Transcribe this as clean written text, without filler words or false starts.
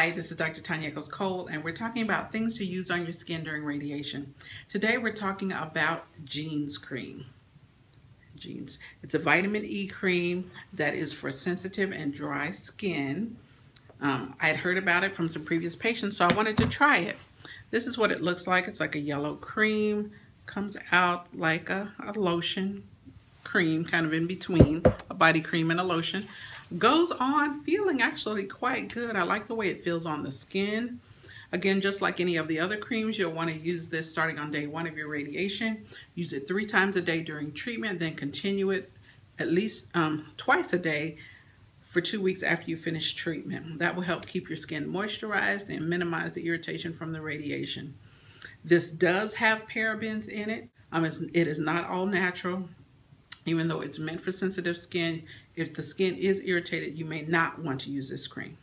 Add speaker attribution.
Speaker 1: Hi, this is Dr. Tonya Echols Cole, and we're talking about things to use on your skin during radiation. Today we're talking about Genes cream. Genes. It's a vitamin E cream that is for sensitive and dry skin. I had heard about it from some previous patients, so I wanted to try it. This is what it looks like. It's like a yellow cream, comes out like a lotion cream, kind of in between a body cream and a lotion. Goes on feeling actually quite good. I like the way it feels on the skin. Again, just like any of the other creams, you'll want to use this starting on day 1 of your radiation. Use it 3 times a day during treatment, then continue it at least twice a day for 2 weeks after you finish treatment. That will help keep your skin moisturized and minimize the irritation from the radiation. This does have parabens in it. It is not all natural. Even though it's meant for sensitive skin, if the skin is irritated, you may not want to use this cream.